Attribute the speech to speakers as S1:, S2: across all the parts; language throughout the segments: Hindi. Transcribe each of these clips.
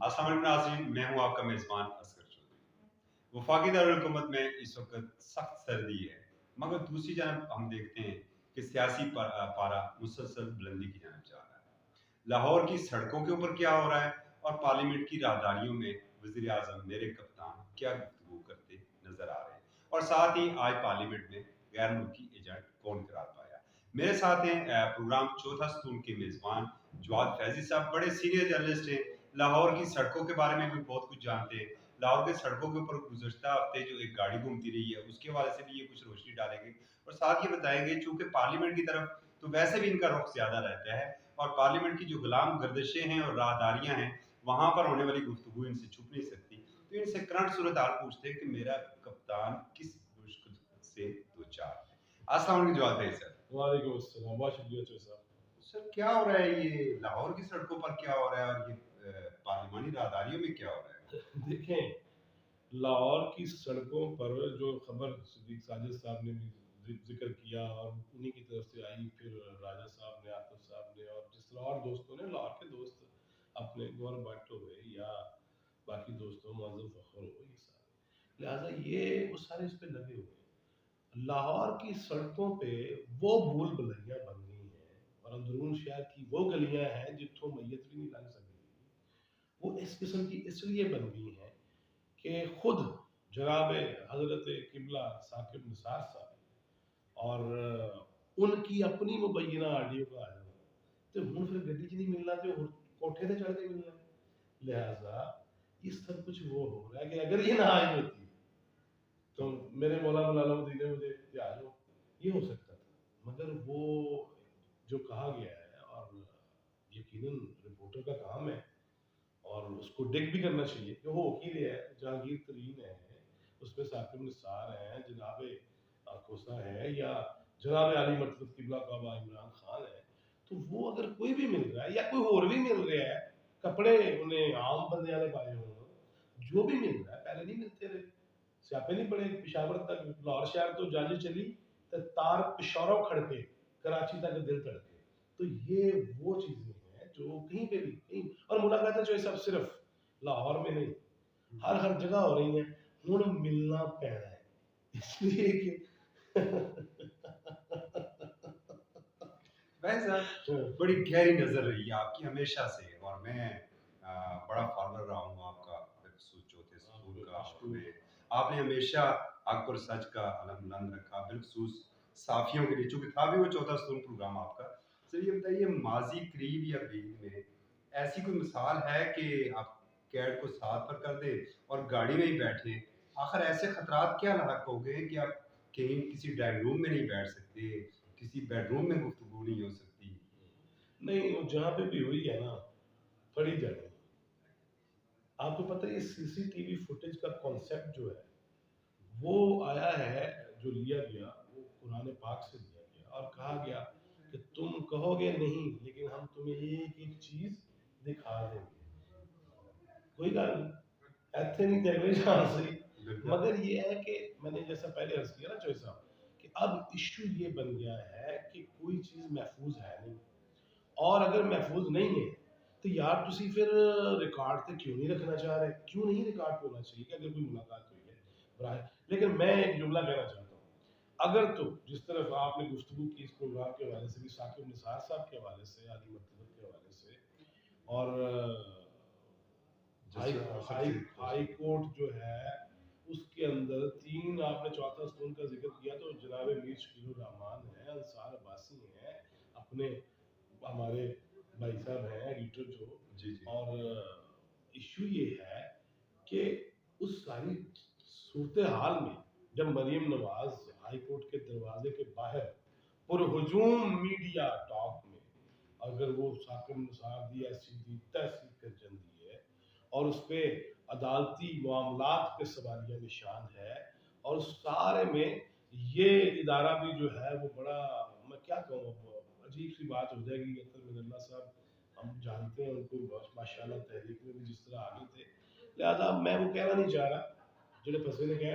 S1: अस्सलाम वालेकुम नाज़रीन, मैं हूं आपका मेज़बान असगर चौधरी। वफाकी दारुल-हुकूमत में इस वक्त सख्त सर्दी है, मगर दूसरी जानब हम देखते हैं कि सियासी पारा मुसलसल बुलंदी की जानब जा रहा है। लाहौर की सड़कों के ऊपर क्या हो रहा है और पार्लियामेंट की राहदारियों में वज़ीर आज़म मेरे कप्तान क्या गुफ्तगू करते नजर आ रहे हैं, और साथ ही आज पार्लियामेंट में गैर मुल्की एजेंट कौन करार पाया। मेरे साथ हैं प्रोग्राम चौथा सतून के मेज़बान जवाद फैजी साहब, बड़े सीनियर जर्नलिस्ट हैं, लाहौर की सड़कों के बारे में भी बहुत कुछ जानते हैं। लाहौर के सड़कों के ऊपर गुज़श्ता हफ्ते जो एक गाड़ी घूमती रही है, उसके हवाले से भी ये कुछ रोशनी डालेंगे और साथ ये बताएंगे चूंकि पार्लियामेंट की तरफ तो वैसे भी इनका रुख ज़्यादा रहता है, और पार्लियामेंट की जो गुलाम गर्दिशें हैं और राहदारियां हैं, वहां पर होने वाली गुफ्तगू इनसे छुप नहीं सकती। तो इनसे करंट सूरत हाल पूछते हैं कि मेरा कप्तान किस मुश्किल से दो चार है। अस्सलाम वालेकुम जवाद भाई सर।
S2: वालेकुम अस्सलाम, बहुत शुक्रिया चौधरी साहब।
S1: सर क्या हो रहा है, ये लाहौर की सड़कों पर क्या हो रहा है और ये पार्लिमानी राहदारियों में क्या हो रहा है?
S2: देखें, लाहौर की सड़कों पर जो खबर सिद्दीक साजिद साहब ने भी जिक्र किया और उन्हीं की तरफ से आई, फिर राजा साहब ने, आतिफ साहब ने और जिस तरह और दोस्तों ने, लाहौर के दोस्त अपने गौर भट्ट हो गए या बाकी दोस्तों मुअज़्ज़म फ़खर हो, ये सारे, लिहाजा ये वो सारे इस पे लगे हुए हैं। लाहौर की सड़कों पे वो भूल भुलैया बन गई हैं और अंदरून शहर की वो गलियां हैं जिथों मैयत भी नहीं लंघ सकती। वो इस किस्म की इसलिए बन गई हैं कि खुद जनाब हजरत किबला साकिब निसार साहब और उनकी अपनी मुबैना ऑडियो का आया तो हूँ फिर गड्डी च नहीं मिलना तो हुण कोठे ते चढ़ के मिलना। लिहाजा ये सब कुछ वो हो रहा है कि अगर ये ना आई होती तो मेरे मौला मुलालमुद्दीन ने मुझे इत्याज हो, ये हो सकता था, मगर वो जो कहा गया है और यकीनन रिपोर्टर का काम है और उसको डिग भी करना चाहिए कि वो वकील है, जहांगीर तरीन है, उसमें साकिब निसार हैं, जनाब खोसा है या जनाब आली मरतबत किबला काबा इमरान खान है, तो वो अगर कोई भी मिल रहा है या कोई और भी मिल रहा है, कपड़े उन्हें आम बंदे वाले पाए हों, जो भी मिल रहा है पहले नहीं मिलते रहे, स्यापे नहीं पड़े। पिशावर तक लाहौर शहर तो जंज चली तो तार पिशौरों खड़के, कराची तक दिल तड़के। तो ये वो चीजें हैं जो कहीं पे भी कहीं, और मुलाकातें जो है सब सिर्फ लाहौर में नहीं, हर जगह हो रही हैं। हुण मिलना पैना है इसलिए कि
S1: वैसे साहब बड़ी गहरी नजर रही है आपकी हमेशा से, और मैं बड़ा फॉलोअर रहा हूँ आपका बिलखसूस चौथे सूर का, और मैं आपने हमेशा हक और सच का अलम बुलंद रखा, बिलखसूस साफियों के लिए, चूंकि था भी वो चौथा सूर प्रोग्राम आपका। सर ये बताइए, माजी करीब या बीत में ऐसी कोई मिसाल है कि आप कैड को साथ पर कर दे और गाड़ी में ही बैठे? आखिर ऐसे खतरात क्या लाक हो गए कि आप कहीं किसी ड्राइंग रूम में नहीं बैठ सकते, किसी बेडरूम में गुफ्तगू नहीं हो सकती?
S2: नहीं, वो जहाँ पे भी हुई है ना, फड़ी जानी। आपको पता है ये सीसीटीवी फुटेज का कॉन्सेप्ट जो है वो आया है, जो लिया गया वो कुरान पाक से लिया गया और कहा गया कि तुम कहोगे नहीं लेकिन हम तुम्हें एक एक चीज दिखा देंगे। कोई गल नहीं, ऐथे नहीं ते अगली जान सही।
S1: बिल्कुल।
S2: मगर ये है कि मैंने जैसा पहले अर्ज किया ना चोई साहब, कि अब इश्यू ये बन गया है कि कोई चीज महफूज है नहीं, और अगर महफूज नहीं है तो यार तुसी फिर रिकॉर्ड ते क्यों नहीं रखना चाह रहे, क्यों नहीं रिकॉर्ड होना चाहिए कि अगर कोई मुलाकात हुई है बराए। लेकिन मैं एक जुमला कहना चाहता हूँ, अगर तो जिस तरफ आपने गुफ्तगू की इस प्रोग्राम के हवाले से भी, साकिब निसार साहब के हवाले से, आली मरतबत के हवाले से, और हाई हाई हाई कोर्ट जो है उसके अंदर तीन, आपने चौथा स्तून का जिक्र किया तो जनाब मीर शकील रहमान है, अंसार अब्बासी हैं, अपने हमारे भाई साहब हैं एडिटर जो।
S1: जी जी।
S2: और इशू ये है कि उस सारी सूरत हाल में जब मरियम नवाज हाई कोर्ट के दरवाजे के बाहर पुरहुजूम मीडिया टॉक में अगर वो साकिब निसार दी ऐसी दी तहसील कर जंदी है और उस पर अदालती मामलात पे सवालिया निशान है, और उस सारे में ये इदारा भी जो है वो बड़ा, मैं क्या कहूँ, अजीब सी बात हो जाएगी। अतर मिनल्ला साहब हम जानते हैं उनको माशाल्लाह, तहरीक में भी जिस तरह आगे थे, लिहाजा मैं वो कहना नहीं चाह रहा जो फंसे ने कह,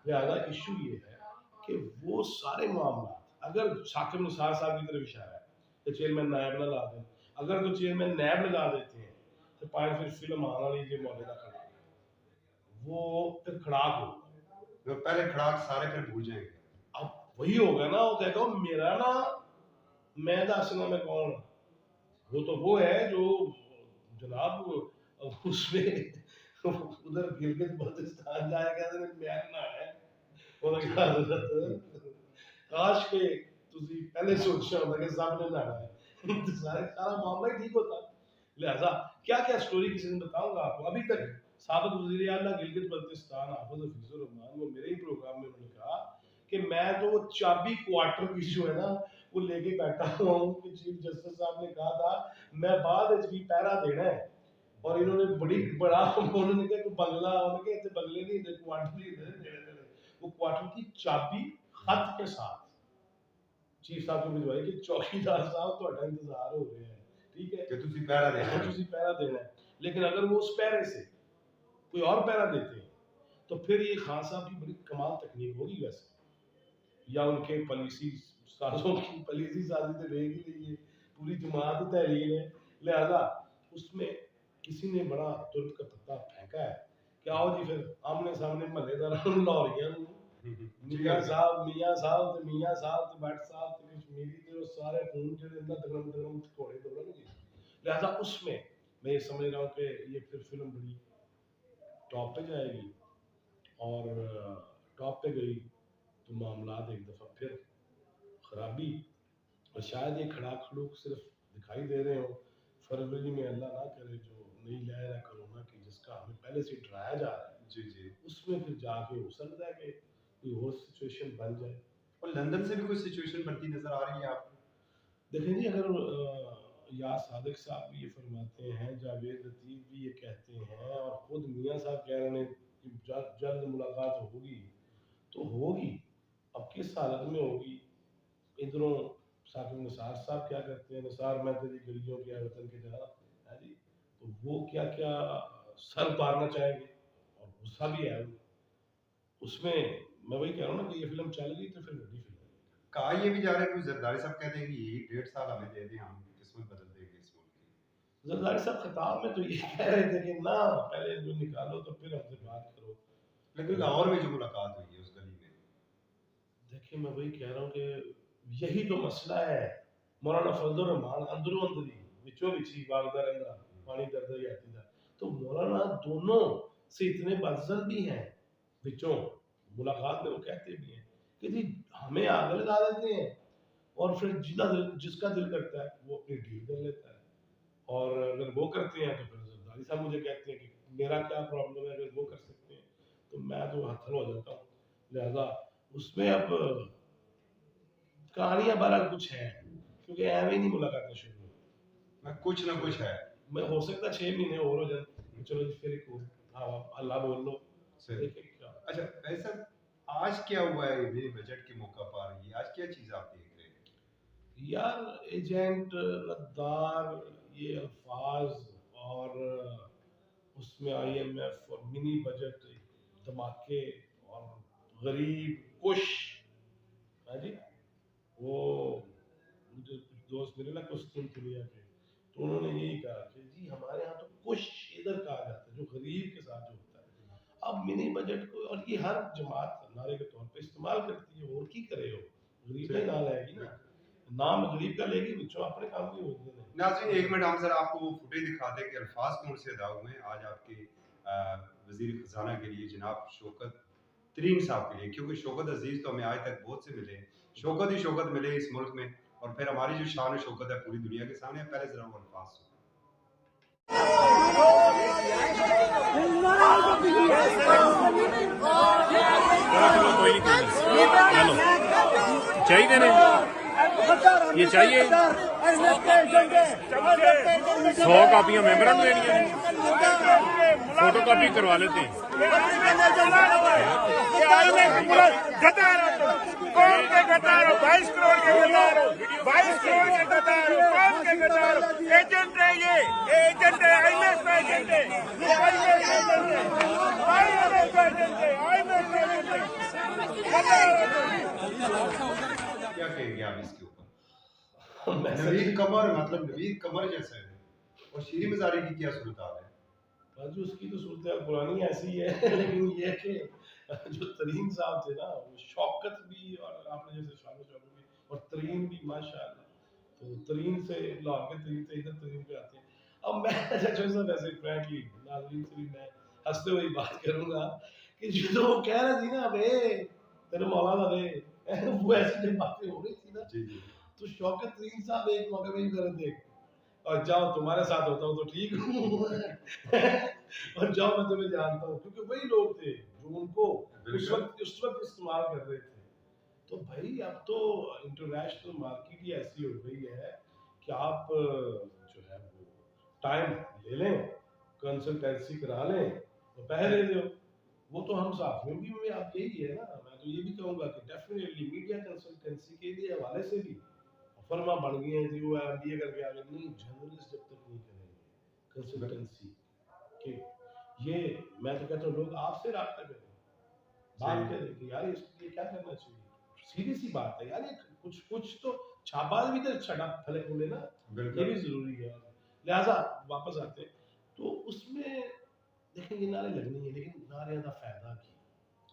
S2: लिहाजा इशू ये है कि वो सारे मामला अगर साकिब निसार साहब की तरफ इशारा है तो चेयरमैन नायब ना ला दें, अगर तो चेयरमैन नायब लगा देते हैं ਤੇ ਪਾਏ फिर फिल्म आने वाली जो मौले का खड़ा वो फिर खड़ाक हो
S1: तो पहले खड़ाक सारे फिर भूल जाएंगे।
S2: अब वही होगा ना, वो कहेगा मेरा ना मैं दसना मैं कौन, वो तो वो है जो जनाब उसमें उधर गिलगित बल्तिस्तान जाएगा तो मैं ना है ਉਹਦਾ क्या हजरत काश के तुसी पहले सोचा होता कि सब ने लाना है तो सारा मामला ही ठीक होता। लिहाजा क्या क्या स्टोरी किसी दिन बताऊंगा आपको। अभी तक साबिक वज़ीर आला गिलगित बल्तिस्तान हाफिज हफीजुर रहमान वो मेरे ही प्रोग्राम में उन्होंने कहा कि मैं तो वो चाबी क्वार्टर की जो है ना वो लेके बैठा हुआ हूँ कि चीफ जस्टिस साहब ने कहा था मैं बाद भी पहरा देना है और इन्होंने बड़ा उन्होंने कहा कि बंगला उन्होंने कहा इतने बंगले नहीं दे क्वार्टर ही दे वो क्वार्टर की चाबी खत के साथ चीफ साहब को भिजवाई कि चौकीदार साहब ਤੁਹਾਡਾ इंतजार हो रहे हैं, ठीक है
S1: कि तुसी पहरा देना है।
S2: तुसी पहरा देना है। लेकिन अगर वो उस पहरे से कोई और पहरा देते हैं तो फिर ये खान साहब की बड़ी कमाल तकनीक होगी वैसे, या उनके पॉलिसी साजों की पॉलिसी साजी तो रहेगी नहीं, पूरी जमात तहलील है। लिहाजा उसमें किसी ने बड़ा तुर्क का पत्ता फेंका है कि आओ जी फिर आमने सामने महल्लेदार लाहौरियां मियां साहब ते मियां साहब ते भट्ट साहब ते कश्मीरी ते वो सारे खून जेडे अंदर दगड़म दगड़म घोड़े दौड़नगे। लिहाजा उसमें मैं ये समझ रहा हूँ कि ये फिर फिल्म बड़ी टॉप पे जाएगी और टॉप पे गई तो मामलात एक दफ़ा फिर खराबी और शायद ये खड़ा खड़ूक सिर्फ दिखाई दे रहे हो। फरवरी में अल्लाह ना करे जो नई लहर है कोरोना की जिसका हमें पहले से डराया जा रहा है
S1: जी जी
S2: उसमें फिर जाके हो सकता है कि कोई और सिचुएशन बन जाए।
S1: और लंदन से भी कोई सिचुएशन बनती नजर आ रही है आपको?
S2: देखें जी अगर या सादिक साहब भी ये फरमाते हैं, जावेद लतीफ़ भी ये कहते हैं और खुद मियाँ साहब कह रहे हैं कि जल्द मुलाकात होगी तो होगी। अब किस हालत में होगी, इधरों साकिब निसार साहब क्या करते हैं, निसार मैं तेरी गलियों के वतन के जहाँ है जी, तो वो क्या क्या सर पारना चाहेंगे और गुस्सा भी है उसमें। मैं वही कह रहा हूँ ना कि ये फिल्म चल गई तो फिर बड़ी फिल्म
S1: कहा ये भी जा रहा है कि जरदारी साहब कहते हैं कि यही 1.5 साल हमें दे दें, हम किस्मत बदल देंगे इस मुल्क की।
S2: जरदारी साहब खिताब में तो ये कह रहे थे कि ना पहले जो निकालो तो फिर हमसे बात करो।
S1: लेकिन लाहौर में जो मुलाकात हुई है उस गली में,
S2: देखिए मैं वही कह रहा हूँ कि यही तो मसला है। मौलाना फजलुर रहमान अंदरों अंदरी विचों विची वागदा रहना पानी दर्द आती था तो मौलाना दोनों से इतने बदजल भी हैं विचों मुलाकात में वो कहते भी हैं कि जी हमें आग लगा देते हैं और फिर जिसका दिल करता है वो अपनी डील कर लेता है और अगर वो करते हैं तो फिर जरदारी साहब मुझे कहते हैं कि मेरा क्या प्रॉब्लम है, अगर वो कर सकते हैं तो मैं तो हथल हो जाता हूँ। लिहाजा उसमें अब कहानियां बहरहाल कुछ है क्योंकि एवं ही नहीं मुलाकातें शुरू
S1: मैं कुछ ना कुछ है।
S2: मैं हो सकता 6 महीने और हो जाए चलो जी फिर एक हाँ अल्लाह बोल लो
S1: सही। अच्छा वैसा आज क्या हुआ है मेरे बजट के मौका पर, ये आज क्या चीज आप देख रहे हैं?
S2: यार एजेंट गद्दार ये अल्फाज और उसमें IMF और मिनी बजट धमाके और गरीब कुश है जी। वो मुझे कुछ दोस्त मिले ना कुश्तुनतुनिया के तो उन्होंने यही कहा कि जी हमारे यहाँ तो कुश इधर कहा जाता है जो गरीब के साथ जो होता है। अब मिनी बजट को और ये हर जमात नारे के तौर पे इस्तेमाल करती है और की करे हो गरीब का नाम लाएगी ना, नाम गरीब का लेगी बच्चों अपने काम की होगी नहीं।
S1: नाज़रीन एक मिनट हम जरा आपको वो फुटेज दिखा दें कि अल्फाज कौन से अदा हुए हैं आज आपके वजीर खजाना के लिए जनाब शौकत तरीन साहब के लिए, क्योंकि शौकत अजीज तो हमें आज तक बहुत से मिले, शौकत ही शौकत मिले इस मुल्क में और फिर हमारी जो शान शौकत है पूरी दुनिया के सामने। पहले जरा वो अल्फाज
S3: चाहिए ने ये चाहिए 100 कापियां मेंबरों को देनी है, फोटो कॉपी करवा लेते हैं। कौन के गद्दार हो, 22 करोड़ के गद्दार हो, 22 करोड़ के गद्दार हो, कौन के गद्दार हो? एजेंट है ये एजेंट है, IMF का एजेंट है, ये IMF का एजेंट है, IMF का एजेंट है, IMF का एजेंट है।
S1: क्या कहेंगे आप इसके ऊपर? नवीद कमर मतलब नवीद कमर जैसा है। और शीरी मज़ारी की क्या सूरत हाल है?
S2: बाजू उसकी तो सूरत पुरानी ऐसी है लेकिन ये है कि जो तरीन साहब थे ना, वो शौकत भी और आपने जैसे शामिल चौधरी भी और तरीन भी माशाल्लाह। तो तरीन से लाहौर के तरीन से इधर तरीन पे आते हैं। अब मैं अच्छा साहब वैसे फ्रैंकली नाज़रीन से भी मैं हंसते हुए बात करूंगा कि जो वो कह रहे थी ना, बे तेरे मौलाना थे वो ऐसी जब बातें हो रही थी ना,
S1: जी जी
S2: तो शौकत तरीन साहब एक मौके में कर रहे थे, और जाओ तुम्हारे साथ होता हूँ तो ठीक हूँ और जाओ मैं तुम्हें जानता हूँ, क्योंकि वही लोग थे जो उनको उस वक्त इस्तेमाल कर रहे थे। तो भाई अब तो इंटरनेशनल मार्केट ही ऐसी हो गई है कि आप जो है वो टाइम ले लें, कंसल्टेंसी करा लें तो पैसे ले लो। वो तो हम साथियों की में आप यही है ना, मैं तो ये भी कहूँगा कि डेफिनेटली मीडिया कंसल्टेंसी के लिए हवाले से भी फर्मा बन गई है जी, वो MBA करके आ गए, नहीं जर्नलिस्ट जब तक नहीं करेंगे कंसल्टेंसी के, ये मैं तो कहता हूँ लोग आपसे रब्ता करें, बात करें कि यार इसके लिए क्या करना चाहिए। सीधी सी बात है यार, ये कुछ कुछ तो छापा भी तो छड़ा फले बोले ना, ये भी जरूरी है। लिहाजा वापस आते हैं तो उसमें देखें ये नारे लगनी है, लेकिन नारे का फायदा की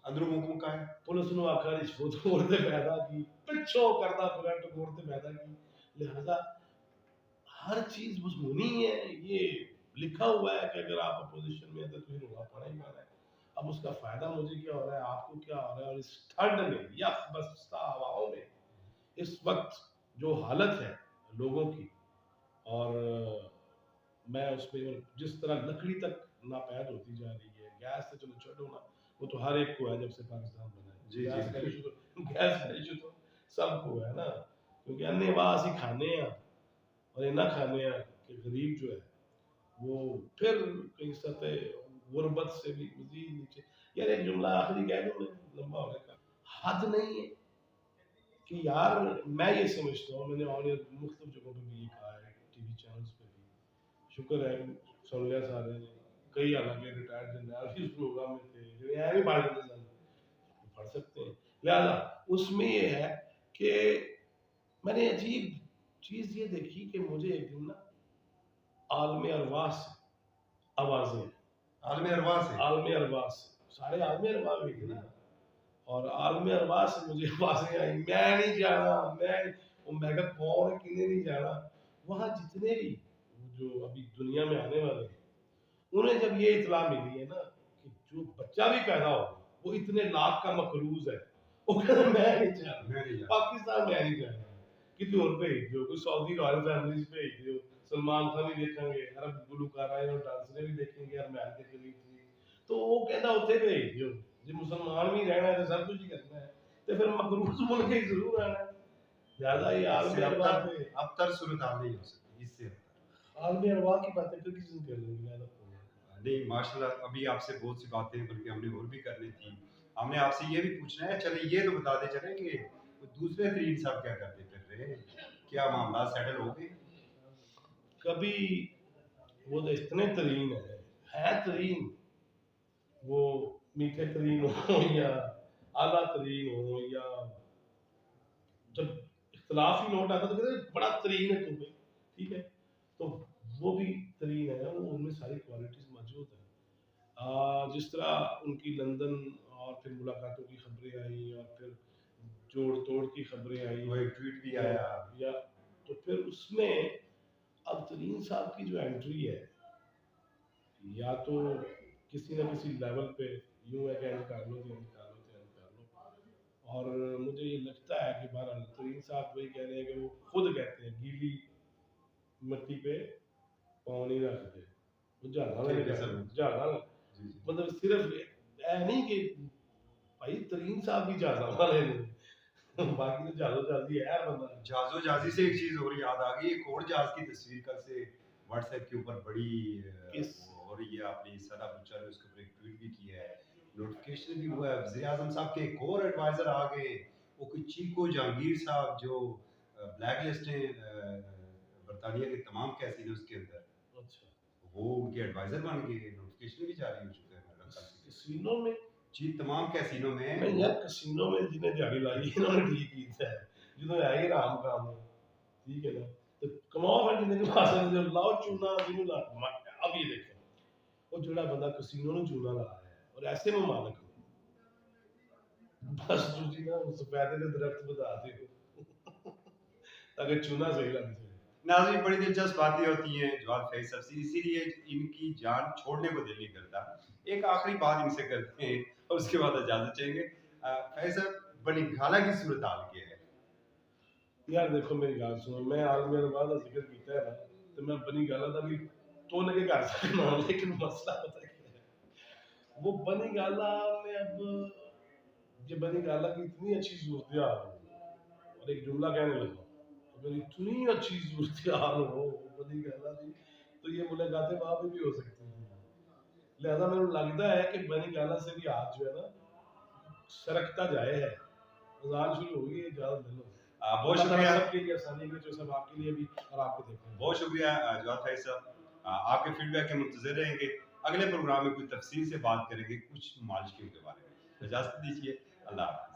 S1: अंदरू मुका है
S2: पुलिस ने आखा रिश्वत मोड़ते पैदा की, पिछो करदा करंट मोड़ते पैदा की। लिहाजा हर चीज मजमूनी है, ये लिखा हुआ है कि अगर आप अपोजिशन में हैं तो तुम्हें रोना पाना ही पाना है। अब उसका फायदा मुझे क्या हो रहा है, आपको क्या हो रहा है, और इस ठंड में या बरसता हवाओं में इस वक्त जो हालत है लोगों की, और मैं उसमें जिस तरह लकड़ी तक नापैद होती जा रही है, गैस से चलो छोड़ो ना, वो तो हर एक को है जब से पाकिस्तान बना है।
S1: जी
S2: गैस का
S1: जी
S2: इशू तो गैस का इशू तो सबको है ना, क्योंकि अन्य वासी खाने हैं और इन्ना खाने हैं कि गरीब जो है वो फिर कई सतह गुर्बत से भी मजीद नीचे। यार एक जुमला आखिरी कह दूं मैं, लंबा होने का हद नहीं है कि यार मैं ये समझता हूँ, मैंने और मुख्तलिफ जगहों पे भी ये कहा है, टीवी चैनल्स पे भी, शुक्र है सुन लिया सारे ने, कई हालांकि रिटायर्ड जनरल भी उस प्रोग्राम में थे जो यहाँ भी पढ़ लेते पढ़ सकते हैं। लिहाजा उसमें ये है कि मैंने अजीब चीज ये देखी कि मुझे एक दिन ना आलम अरवाह से आवाजें,
S1: आलम अरवाह से
S2: आलम अरवाह से सारे आलम अरवाह भी थे ना, और आलम अरवाह से मुझे आवाजें आई, मैं नहीं जाना, मैं कहा कौन किन्ने नहीं जाना। वहाँ जितने भी जो अभी दुनिया में आने वाले हैं, उन्हें जब ये इतला मिली है ना कि जो बच्चा भी पैदा हो वो इतने लाख का मकरूज है, वो कहते मैं नहीं जाना पाकिस्तान, मैं नहीं जाना, किसी और भेज दो, कोई सऊदी रॉयल फैमिलीज भेज दो, सलमान खान भी देखेंगे, अरब गुलकारा और डांसरे भी देखेंगे अरमान के करीब से, तो वो कहता उत्थे भेज दो, जे मुसलमान भी रहना है तो सब कुछ ही करना है, तो फिर मकरूज मुल्क ही जरूर आना है। ज्यादा ये आलमी अरवाह पे
S1: अब तर सूरत हाल नहीं हो सकती इससे।
S2: आलमी अरवाह की बातें फिर किसी दिन कर लेंगे, मैं तो
S1: नहीं माशाल्लाह, अभी आपसे बहुत सी बातें बल्कि हमने और भी करनी थी। हमने आपसे ये भी पूछना है, चले ये तो बताते चले कि दूसरे तरीन साहब क्या करते फिर रहे, क्या मामला सेटल हो गए?
S2: कभी वो तो इतने तरीन है तरीन, वो मीठे तरीन हो या आला तरीन हो, या जब इख्तलाफ ही नोट आता तो कहते हैं बड़ा तरीन है तुम्हें, ठीक है, तो वो भी तरीन है, वो उनमें सारी क्वालिटीज मौजूद है। जिस तरह उनकी लंदन और फिर मुलाकातों की खबरें आई और फिर जोड़ तोड़ की खबरें आई,
S1: वो एक ट्वीट भी आया
S2: या तो फिर उसमें अब तरीन साहब की जो एंट्री है, या तो किसी ना किसी लेवल पे यूं है कि एंड कर लो तो एंड कर लो तो एंड कर लो, और मुझे ये लगता है कि बहरहाल तरीन साहब वही कह रहे हैं कि वो खुद कहते हैं गीली मिट्टी पे पाँव नहीं रखते, वो झाड़ा मतलब सिर्फ ऐ नहीं कि भाई तरीन साहब भी जहाजा वाले ने बाकी तो जहाजो जहाजी है यार बंदा।
S1: जहाजो जहाजी से एक चीज और याद आ गई, एक और जहाज की तस्वीर कल से व्हाट्सएप के ऊपर बड़ी हो रही है, आपने सदा बुच्चा ने उसके ऊपर एक ट्वीट भी किया है, नोटिफिकेशन भी हुआ है, वज़ीर आज़म साहब के एक और एडवाइजर आ गए, वो कोई चीको जहांगीर साहब जो ब्लैक लिस्ट हैं बरतानिया के तमाम कैसीनोज के अंदर,
S2: अच्छा
S1: वो उनके एडवाइजर बन गए, नोटिफिकेशन भी जारी हो चुका है
S2: कैसीनो में
S1: जी, तमाम कैसीनो में।
S2: नहीं यार कैसीनो में जिन्हें दिहाड़ी लाई इन्होंने ठीक की है, जिन्होंने आई राम काम, ठीक है ना, ਤੇ ਕਮਾਓ ਫਿਰ ਜਿੰਨੇ ਕੁ ਪਾਸੇ ਜੋ ਲਾਓ ਚੂਨਾ ਜਿਹਨੂੰ ਲਾ अब ये देखो वो जोड़ा बंदा कसीनो ਨੂੰ ਚੂਨਾ ਲਾ ਰਿਹਾ ਹੈ ਔਰ ਐਸੇ में मालिक हो बस ਤੁਸੀਂ ਨਾ ਸਫੈਦੇ ਦੇ ਦਰਖਤ ਵਧਾ ਦਿਓ ताकि चूना सही लग जाए।
S1: नाज़रीन, बड़ी दिलचस्प बातें होती हैं जवाद फैज साहब से, इसीलिए इनकी जान छोड़ने को दिल नहीं करता। एक आखिरी बात इनसे करते हैं और उसके बाद इजाजत चाहेंगे। फैज साहब, बनी गाला की सूरत हाल क्या है?
S2: यार देखो मेरी गल सुनो, मैं आलमी अरबाज का जिक्र किया है ना, तो मैं बनी गाला का भी तो लगे कर सकना, लेकिन मसला पता है क्या है, वो बनी गाला में अब ये बनी गाला की इतनी अच्छी सूरत हाल और एक जुमला कहने लगा, अगर इतनी अच्छी सूरत हाल हो बनी गाला की, तो ये मुलाकातें वहां पे भी हो सकती हैं। लिहाजा मेरे को लगता है कि बनी गाला से भी हाथ जो है ना सरकता जाए है। अजान शुरू होगी, इजाजत मिलो।
S1: बहुत शुक्रिया,
S2: सबके लिए आसानी के जो सब आपके लिए भी और आपको देखने
S1: बहुत शुक्रिया जवाद फैज साहब। आपके फीडबैक के मुंतज़िर रहेंगे। अगले प्रोग्राम में कुछ तफसील से बात करेंगे कुछ मालिशियों के बारे में। इजाज़त दीजिए, अल्लाह हाफ़िज़।